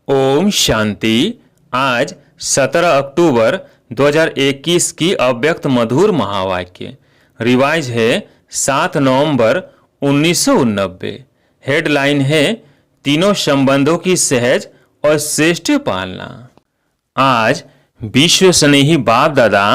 ओम शांति। आज 17 अक्टूबर 2021 की अव्यक्त मधुर महावाक्य रिवाइज है 7 नवंबर 1989। हेडलाइन है तीनों संबंधों की सहज और श्रेष्ठ पालना। आज विश्व स्नेही बाप दादा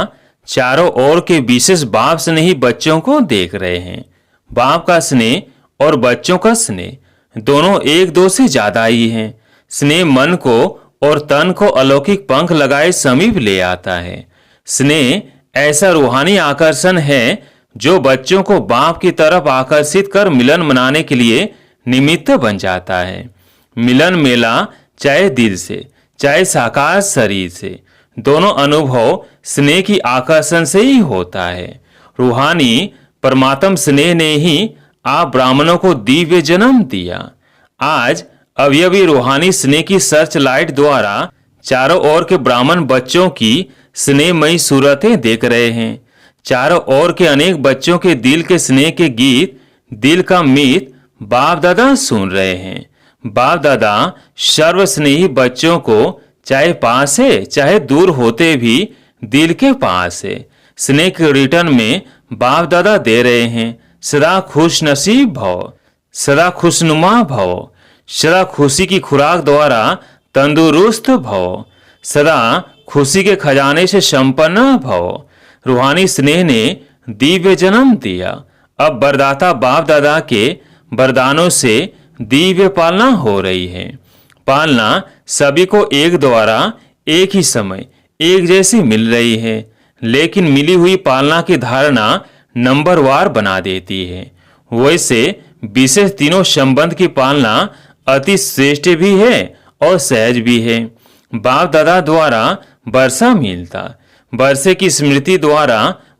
चारों ओर के विशेष बाप स्नेही बच्चों को देख रहे हैं। बाप का स्नेह और बच्चों का स्नेह दोनों एक दो से ज्यादा ही हैं। स्नेह मन को और तन को अलौकिक पंख लगाए समीप ले आता है। स्नेह ऐसा रूहानी आकर्षण है जो बच्चों को बाप की तरफ आकर्षित कर मिलन मनाने के लिए निमित्त बन जाता है। मिलन मेला चाहे दिल से चाहे साकार शरीर से, दोनों अनुभव स्नेह की आकर्षण से ही होता है। रूहानी परमात्म स्नेह ने ही आप ब्राह्मणों को दिव्य जन्म दिया। आज अवयवी रूहानी स्नेह की सर्च लाइट द्वारा चारों ओर के ब्राह्मण बच्चों की स्नेहमयी सूरतें देख रहे हैं। चारों ओर के अनेक बच्चों के दिल के स्नेह के गीत, दिल का मीत बाप दादा सुन रहे हैं। बाप दादा सर्व स्नेही बच्चों को चाहे पास है चाहे दूर होते भी दिल के पास है। स्नेह के रिटर्न में बाप दादा दे रहे हैं सदा खुश नसीब भव, सदा खुशनुमा भव, सदा खुशी की खुराक द्वारा तंदुरुस्त भव, सदा खुशी के खजाने से संपन्न भव। रूहानी स्नेह ने दिव्य जन्म दिया। अब वरदाता बाप दादा के वरदानों से दिव्य पालना हो रही है। पालना सभी को एक द्वारा एक ही समय एक जैसी मिल रही है, लेकिन मिली हुई पालना की धारणा नंबरवार बना देती है। वैसे विशेष तीनों संबंध की पालना अति श्रेष्ठ भी है और सहज भी है। बाप दादा द्वारा वर्षा मिलता, वर्षे की स्मृति द्वारा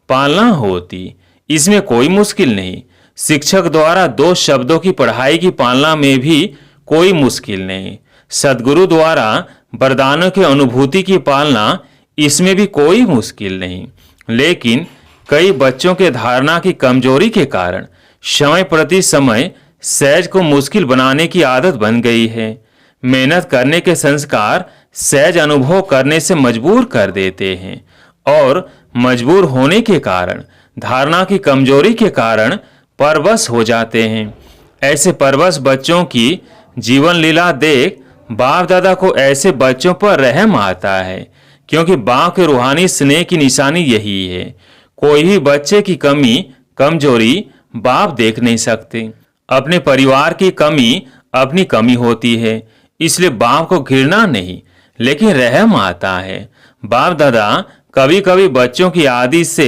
पालना होती, इसमें कोई मुश्किल नहीं। शिक्षक द्वारा 2 शब्दों की पढ़ाई की पालना में भी कोई मुश्किल नहीं। सद्गुरु द्वारा वरदानों की अनुभूति की पालना, इसमें भी कोई मुश्किल नहीं। लेकिन कई बच्चों के धारणा की कमजोरी के कारण समय प्रति समय सहज को मुश्किल बनाने की आदत बन गई है। मेहनत करने के संस्कार सहज अनुभव करने से मजबूर कर देते हैं और मजबूर होने के कारण धारणा की कमजोरी के कारण परवश हो जाते हैं। ऐसे परवश बच्चों की जीवन लीला देख बाप दादा को ऐसे बच्चों पर रहम आता है, क्योंकि बाप के रूहानी स्नेह की निशानी यही है। कोई भी बच्चे की कमी कमजोरी बाप देख नहीं सकते। अपने परिवार की कमी अपनी कमी होती है, इसलिए बाप को घृणा नहीं लेकिन रहम आता है। बाप दादा कभी कभी बच्चों की आदि से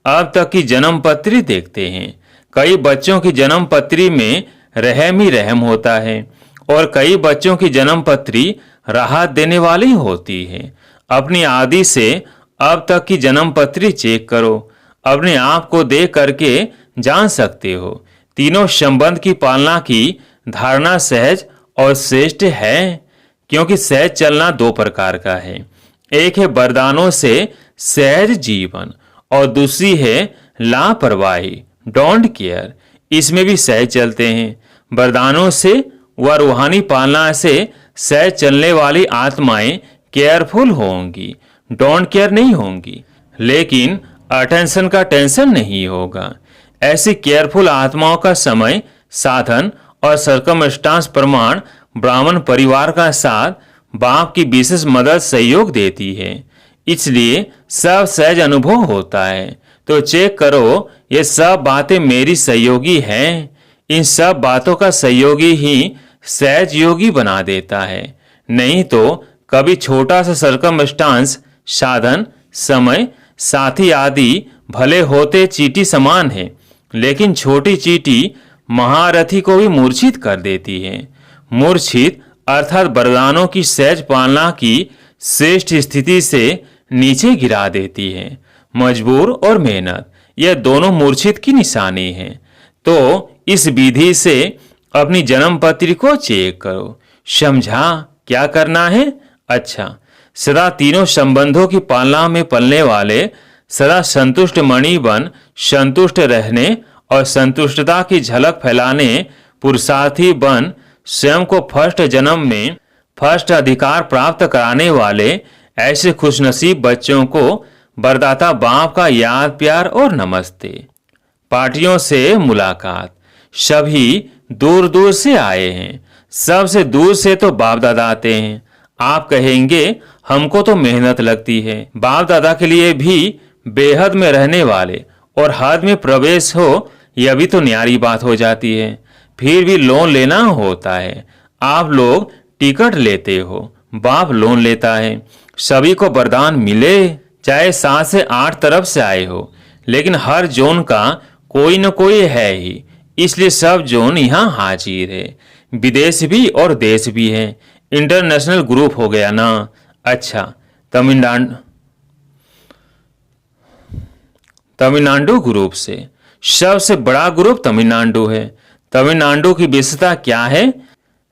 अब तक की जन्म पत्री देखते हैं। कई बच्चों की जन्म पत्री में रहम ही रहम होता है और कई बच्चों की जन्म पत्री राहत देने वाली होती है। अपनी आदि से अब तक की जन्म पत्री चेक करो, अपने आप को देख करके जान सकते हो तीनों संबंध की पालना की धारणा सहज और श्रेष्ठ है। क्योंकि सहज चलना 2 प्रकार का है। एक है वरदानों से सहज जीवन और दूसरी है लापरवाही, डोंट केयर। इसमें भी सहज चलते हैं। वरदानों से व रूहानी पालना से सहज चलने वाली आत्माएं केयरफुल होंगी, डोंट केयर नहीं होंगी, लेकिन अटेंशन का टेंशन नहीं होगा। ऐसी केयरफुल आत्माओं का समय, साधन और सर्कमस्टांस प्रमाण ब्राह्मण परिवार का साथ बाप की विशेष मदद सहयोग देती है, इसलिए सब सहज अनुभव होता है। तो चेक करो ये सब बातें मेरी सहयोगी हैं। इन सब बातों का सहयोगी ही सहज योगी बना देता है। नहीं तो कभी छोटा सा सर्कमस्टांस, साधन, समय, साथी आदि भले होते चींटी समान है, लेकिन छोटी चींटी महारथी को भी मूर्छित कर देती है। मूर्छित अर्थात वरदानों की सहज पालना की श्रेष्ठ स्थिति से नीचे गिरा देती है। मजबूर और मेहनत यह दोनों मूर्छित की निशानी है। तो इस विधि से अपनी जन्म पत्री को चेक करो। समझा क्या करना है? अच्छा, सदा तीनों संबंधों की पालना में पलने वाले, सदा संतुष्ट मणि बन संतुष्ट रहने और संतुष्टता की झलक फैलाने पुरुषार्थी बन स्वयं को फर्स्ट जन्म में फर्स्ट अधिकार प्राप्त कराने वाले ऐसे खुशनसीब बच्चों को वरदाता बाप का याद प्यार और नमस्ते। पार्टियों से मुलाकात। सभी दूर दूर से आए हैं। सबसे दूर से तो बाप दादा आते हैं। आप कहेंगे हमको तो मेहनत लगती है। बाप दादा के लिए भी बेहद में रहने वाले और हद में प्रवेश हो, यह भी तो न्यारी बात हो जाती है। फिर भी लोन लेना होता है। आप लोग टिकट लेते हो, बाप लोन लेता है। सभी को वरदान मिले, चाहे 7 से 8 तरफ से आए हो, लेकिन हर जोन का कोई न कोई है ही, इसलिए सब जोन यहाँ हाजिर है। विदेश भी और देश भी है। इंटरनेशनल ग्रुप हो गया ना। अच्छा, तमिलनाडु ग्रुप से सबसे बड़ा ग्रुप तमिलनाडु है। तमिलनाडु की विशेषता क्या है?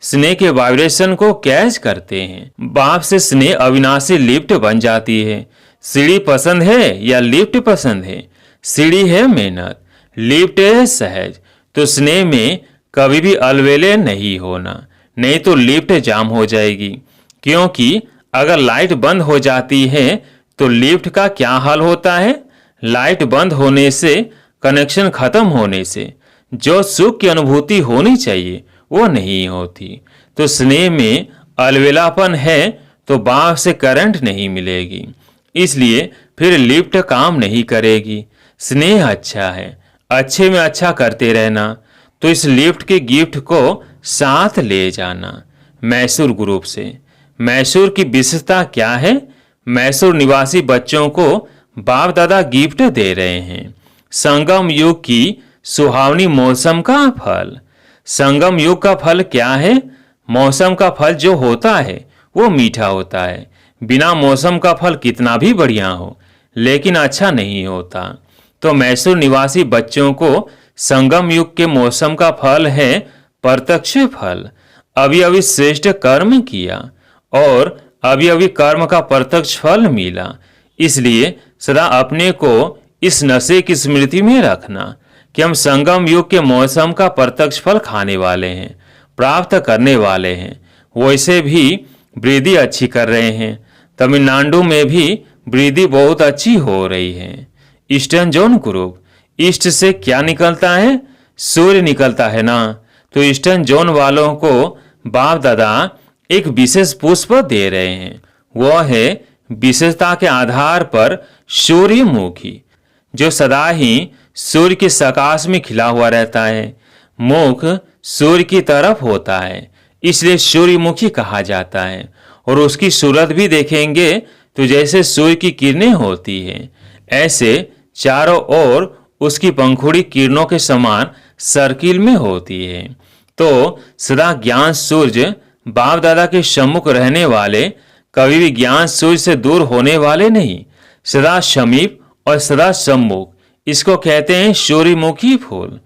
स्नेह के वाइब्रेशन को कैच करते हैं। बाप से स्नेह अविनाशी लिफ्ट बन जाती है। सीढ़ी पसंद है या लिफ्ट पसंद है? सीढ़ी है मेहनत, लिफ्ट है सहज। तो स्नेह में कभी भी अलवेले नहीं होना, नहीं तो लिफ्ट जाम हो जाएगी। क्योंकि अगर लाइट बंद हो जाती है तो लिफ्ट का क्या हाल होता है? लाइट बंद होने से, कनेक्शन खत्म होने से जो सुख की अनुभूति होनी चाहिए वो नहीं होती। तो स्नेह में अलवेलापन है तो बाप से करंट नहीं मिलेगी, इसलिए फिर लिफ्ट काम नहीं करेगी। स्नेह अच्छा है, अच्छे में अच्छा करते रहना, तो इस लिफ्ट के गिफ्ट को साथ ले जाना। मैसूर ग्रुप से मैसूर की विशेषता क्या है? मैसूर निवासी बच्चों को बाप दादा गिफ्ट दे रहे हैं। संगम युग की सुहावनी मौसम का फल। संगम युग का फल क्या है? मौसम का फल जो होता है वो मीठा होता है। बिना मौसम का फल कितना भी बढ़िया हो, लेकिन अच्छा नहीं होता। तो मैसूर निवासी बच्चों को संगम युग के मौसम का फल है प्रत्यक्ष फल। अभी अभी श्रेष्ठ कर्म किया और अभी अभी कर्म का प्रत्यक्ष फल मिला, इसलिए सदा अपने को इस नशे की स्मृति में रखना कि हम संगम युग के मौसम का प्रत्यक्ष फल खाने वाले हैं, प्राप्त करने वाले हैं। वैसे भी वृद्धि अच्छी कर रहे हैं। तमिलनाडु में भी वृद्धि बहुत अच्छी हो रही है। ईस्टर्न जोन ग्रुप, ईस्ट से क्या निकलता है? सूर्य निकलता है ना। तो ईस्टर्न जोन वालों को बाप दादा एक विशेष पुष्प दे रहे हैं। वह है विशेषता के आधार पर सूर्यमुखी, जो सदा ही सूर्य के सकाश में खिला हुआ रहता है। मुख सूर्य की तरफ होता है, इसलिए सूर्यमुखी कहा जाता है। और उसकी सूरत भी देखेंगे तो जैसे सूर्य की किरणें होती हैं, ऐसे चारों ओर उसकी पंखुड़ी किरणों के समान सर्किल में होती है। तो सदा ज्ञान सूर्य बाप दादा के सम्मुख रहने वाले कभी भी ज्ञान सूर्य से दूर होने वाले नहीं, सदा समीप और सदा सम्मुख, इसको कहते हैं सूर्यमुखी फूल।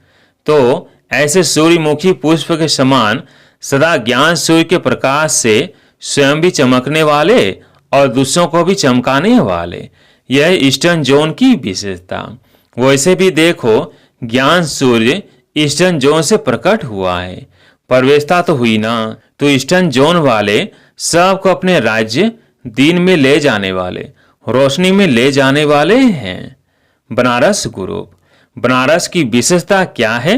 तो ऐसे सूर्यमुखी पुष्प के समान सदा ज्ञान सूर्य के प्रकाश से स्वयं भी चमकने वाले और दूसरों को भी चमकाने वाले, यह ईस्टर्न जोन की विशेषता। वैसे भी देखो, ज्ञान सूर्य ईस्टर्न जोन से प्रकट हुआ है, प्रवेशता तो हुई ना। तो ईस्टर्न जोन वाले सबको अपने राज्य दिन में ले जाने वाले, रोशनी में ले जाने वाले हैं। बनारस ग्रुप, बनारस की विशेषता क्या है?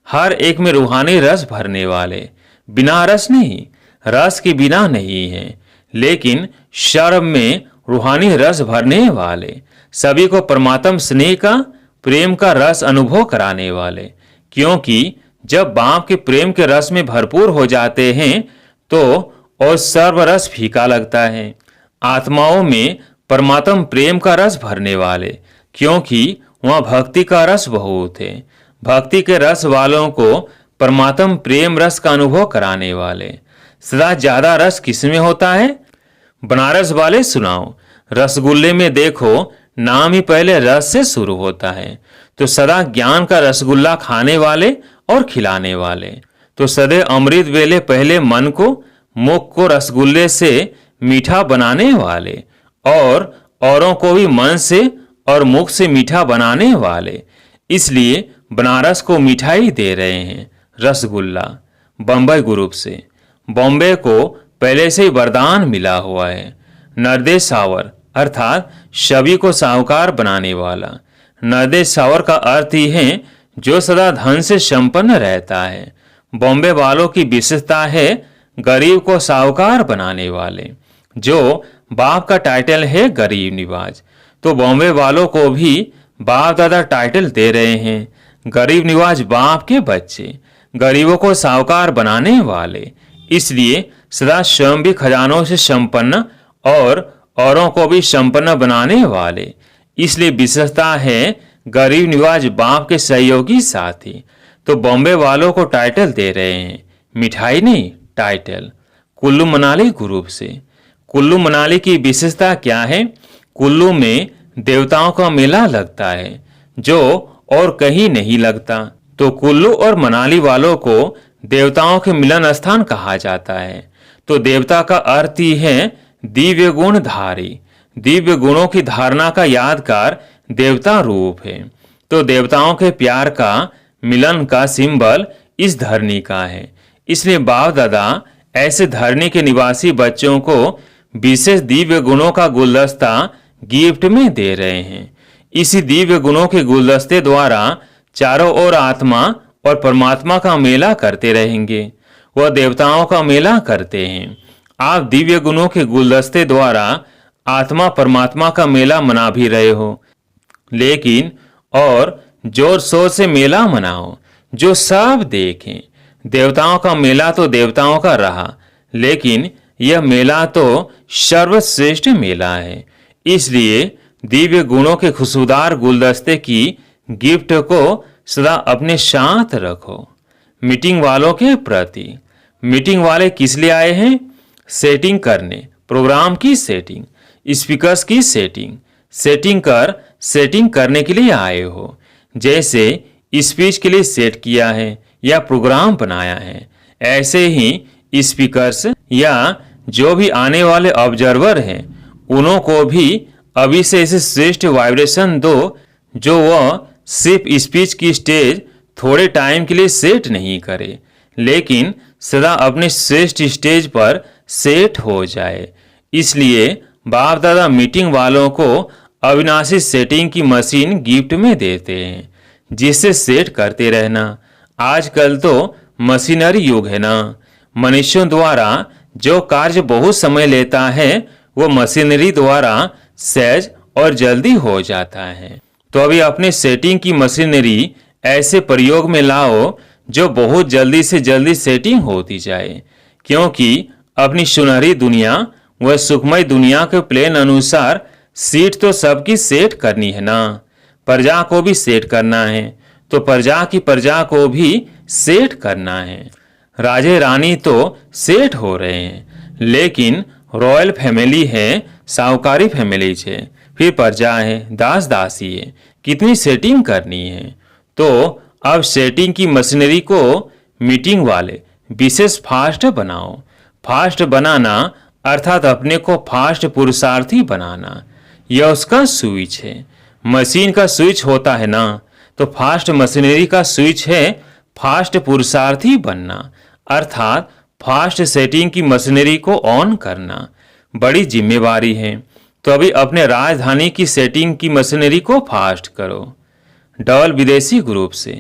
हर एक में रूहानी रस भरने वाले, बिना रस नहीं, रस के बिना नहीं है, लेकिन शर्म में रूहानी रस भरने वाले, सभी को परमात्म स्नेह का, प्रेम का रस अनुभव कराने वाले। क्योंकि जब बाप के प्रेम के रस में भरपूर हो जाते हैं तो और सर्व रस फीका लगता है। आत्माओं में परमात्म प्रेम का रस भरने वाले, क्योंकि वहाँ भक्ति का रस बहुत है। भक्ति के रस वालों को परमात्म प्रेम रस का अनुभव कराने वाले। सदा ज्यादा रस किसमें होता है? बनारस वाले सुनाओ। रसगुल्ले में देखो, नाम ही पहले रस से शुरू होता है। तो सदा ज्ञान का रसगुल्ला खाने वाले और खिलाने वाले। तो सदैव अमृत वेले पहले मन को, मुख को रसगुल्ले से मीठा बनाने वाले और औरों को भी मन से और मुख से मीठा बनाने वाले। इसलिए बनारस को मिठाई दे रहे हैं, रसगुल्ला। बम्बई ग्रुप से बॉम्बे को पहले से ही वरदान मिला हुआ है। निर्देशावर अर्थात सभी को साहूकार बनाने वाला। निर्देशावर का अर्थ ही है जो सदा धन से संपन्न रहता है। बॉम्बे वालों की विशेषता है गरीब को साहूकार बनाने वाले। जो बाप का टाइटल है गरीब निवाज, तो बॉम्बे वालों को भी बाप दादा टाइटल दे रहे हैं। गरीब निवाज बाप के बच्चे, गरीबों को साहूकार बनाने वाले, इसलिए सदा स्वयं भी खजानों से संपन्न और औरों को भी संपन्न बनाने वाले। इसलिए विशेषता है गरीब निवाज बाप के सहयोगी साथी। तो बॉम्बे वालों को टाइटल दे रहे हैं, मिठाई नहीं टाइटल। कुल्लू मनाली ग्रुप से। कुल्लू मनाली की विशेषता क्या है? कुल्लू में देवताओं का मेला लगता है जो और कहीं नहीं लगता। तो कुल्लू और मनाली वालों को देवताओं के मिलन स्थान कहा जाता है। तो देवता का अर्थ ही है दिव्य गुण धारी। दिव्य गुणों की धारणा का यादगार देवता रूप है। तो देवताओं के प्यार का मिलन का सिंबल इस धरनी का है। इसलिए बाप दादा ऐसे धरनी के निवासी बच्चों को विशेष दिव्य गुणों का गुलदस्ता गिफ्ट में दे रहे हैं। इसी दिव्य गुणों के गुलदस्ते द्वारा चारों ओर आत्मा और परमात्मा का मेला करते रहेंगे। वह देवताओं का मेला करते हैं। आप दिव्य गुणों के गुलदस्ते द्वारा आत्मा परमात्मा का मेला मना भी रहे हो, लेकिन और जोर शोर से मेला मनाओ जो सब देखें। देवताओं का मेला तो देवताओं का रहा, लेकिन यह मेला तो सर्वश्रेष्ठ मेला है। इसलिए दिव्य गुणों के खुशबूदार गुलदस्ते की गिफ्ट को सदा अपने साथ रखो। मीटिंग वालों के प्रति। मीटिंग वाले किस लिए आए हैं? सेटिंग करने, प्रोग्राम की सेटिंग, स्पीकर्स की सेटिंग। सेटिंग करने के लिए आए हो। जैसे स्पीच के लिए सेट किया है या प्रोग्राम बनाया है, ऐसे ही स्पीकर्स या जो भी आने वाले ऑब्जर्वर हैं उन्हों को भी अभी से ऐसे श्रेष्ठ वाइब्रेशन दो जो वह सिर्फ स्पीच की स्टेज थोड़े टाइम के लिए सेट नहीं करे, लेकिन सदा अपने श्रेष्ठ स्टेज पर सेट हो जाए। इसलिए बाप दादा मीटिंग वालों को अविनाशी सेटिंग की मशीन गिफ्ट में देते हैं, जिससे सेट करते रहना। आजकल तो मशीनरी युग है ना। मनुष्यों द्वारा जो कार्य बहुत समय लेता है वो मशीनरी द्वारा सहज और जल्दी हो जाता है। तो अभी अपने सेटिंग की मशीनरी ऐसे प्रयोग में लाओ जो बहुत जल्दी से जल्दी सेटिंग होती जाए, क्योंकि अपनी सुनहरी दुनिया व सुखमय दुनिया के प्लान अनुसार सीट तो सबकी सेट करनी है ना। प्रजा को भी सेट करना है, तो प्रजा को भी सेट करना है। राजे रानी तो सेट हो रहे हैं, लेकिन रॉयल फैमिली है, साहूकारी फैमिली है, फिर प्रजा है, दास दासी है, कितनी सेटिंग करनी है। तो अब सेटिंग की मशीनरी को मीटिंग वाले विशेष फास्ट बनाओ। फास्ट बनाना अर्थात अपने को फास्ट पुरुषार्थी बनाना, यह उसका स्विच है। मशीन का स्विच होता है ना, तो फास्ट मशीनरी का स्विच है फास्ट पुरुषार्थी बनना, अर्थात फास्ट सेटिंग की मशीनरी को ऑन करना बड़ी जिम्मेवारी है। तो अभी अपने राजधानी की सेटिंग की मशीनरी को फास्ट करो। डबल विदेशी ग्रुप से।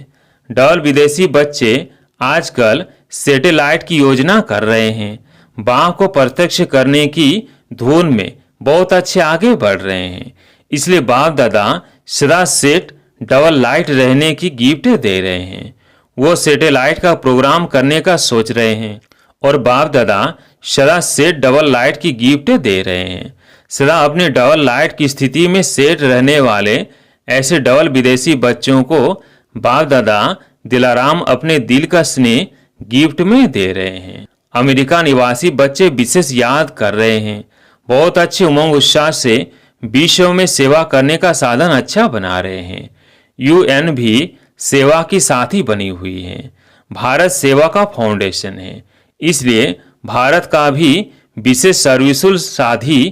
डबल विदेशी बच्चे आजकल सैटेलाइट की योजना कर रहे हैं। बाप को प्रत्यक्ष करने की धुन में बहुत अच्छे आगे बढ़ रहे हैं। इसलिए बाप दादा सदा सेट डबल लाइट रहने की गिफ्ट दे रहे हैं। वो सैटेलाइट का प्रोग्राम करने का सोच रहे हैं और बाप दादा सदा सेट डबल लाइट की गिफ्ट दे रहे हैं। सदा अपने डबल लाइट की स्थिति में सेट रहने वाले ऐसे डबल विदेशी बच्चों को बाप दादा दिलाराम अपने दिल का स्नेह गिफ्ट में दे रहे हैं। अमेरिका निवासी बच्चे विशेष याद कर रहे हैं। बहुत अच्छे उमंग उत्साह से विश्व में सेवा करने का साधन अच्छा बना रहे हैं। यूएन भी सेवा की साथी बनी हुई है। भारत सेवा का फाउंडेशन है, इसलिए भारत का भी विशेष सर्विसुल साथी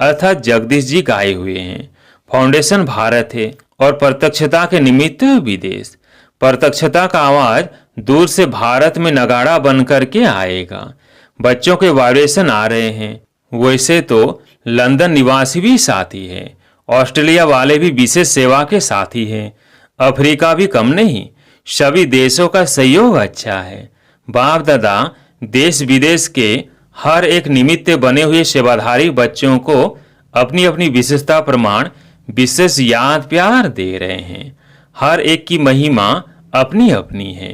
अर्थात जगदीश जी गाए हुए हैं। फाउंडेशन भारत है और प्रत्यक्षता के निमित्त विदेश। प्रत्यक्षता का आवाज दूर से भारत में नगाड़ा बन करके आएगा। बच्चों के वाइब्रेशन आ रहे हैं। वैसे तो लंदन निवासी भी साथी है, ऑस्ट्रेलिया वाले भी विशेष सेवा के साथी हैं, अफ्रीका भी कम नहीं। सभी देशों का सहयोग अच्छा है। बाप दादा देश विदेश के हर एक निमित्त बने हुए सेवाधारी बच्चों को अपनी अपनी विशेषता प्रमाण विशेष याद प्यार दे रहे हैं। हर एक की महिमा अपनी अपनी है।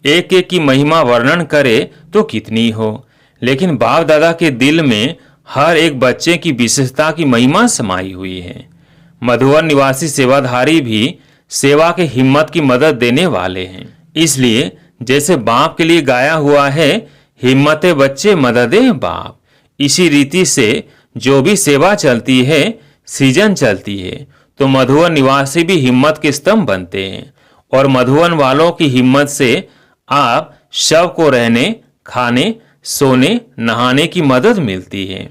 एक एक की महिमा वर्णन करे तो कितनी हो, लेकिन बाप दादा के दिल में हर एक बच्चे की विशेषता की महिमा समाई हुई है। मधुबन निवासी सेवाधारी भी सेवा के हिम्मत की मदद देने वाले हैं। इसलिए जैसे बाप के लिए गाया हुआ है, हिम्मते बच्चे मददे बाप, इसी रीति से जो भी सेवा चलती है, सीजन चलती है, तो मधुबन निवासी भी हिम्मत के स्तंभ बनते हैं। और मधुबन वालों की हिम्मत से आप सबको रहने, खाने, सोने, नहाने की मदद मिलती है।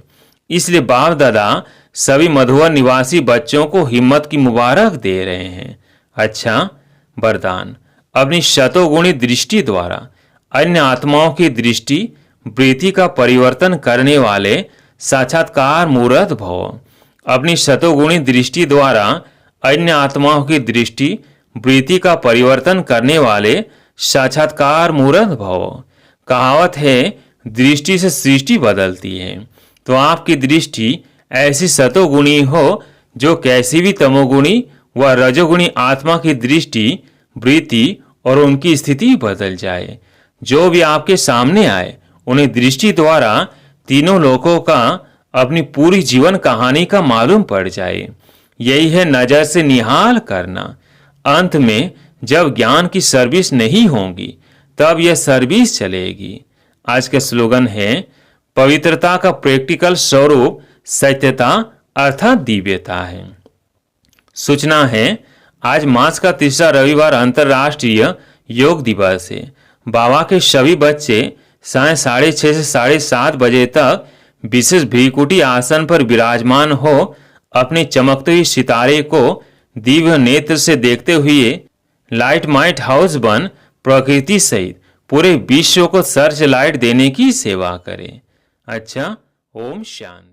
इसलिए बाप दादा सभी मधुबन निवासी बच्चों को हिम्मत की मुबारक दे रहे हैं। अच्छा वरदान, अपनी शतोगुणी दृष्टि द्वारा अन्य आत्माओं की दृष्टि वृत्ति का परिवर्तन करने वाले साक्षात्कार मूर्त भव। अपनी शतोगुणी दृष्टि द्वारा अन्य आत्माओं की दृष्टि वृत्ति का परिवर्तन करने वाले साक्षात्कार मूर्त भव। कहावत है, दृष्टि से सृष्टि बदलती है। तो आपकी दृष्टि ऐसी सतोगुणी हो जो कैसी भी तमोगुणी व रजोगुणी आत्मा की दृष्टि, वृत्ति और उनकी स्थिति बदल जाए। जो भी आपके सामने आए उन्हें दृष्टि द्वारा तीनों लोकों का अपनी पूरी जीवन कहानी का मालूम पड़ जाए। यही है नजर से निहाल करना। अंत में जब ज्ञान की सर्विस नहीं होगी तब यह सर्विस चलेगी। आज का स्लोगन है, पवित्रता का प्रैक्टिकल स्वरूप सत्यता अर्थात दिव्यता है। सूचना है, आज मार्च का तीसरा रविवार अंतर्राष्ट्रीय योग दिवस है। बाबा के सभी बच्चे साय 6:30 से 7:30 बजे तक विशेष भ्रिकुटी आसन पर विराजमान हो अपने चमकते हुए सितारे को दिव्य नेत्र से देखते हुए लाइट माइट हाउस बन प्रकृति सहित पूरे विश्व को सर्च लाइट देने की सेवा करें। अच्छा, ओम शांति।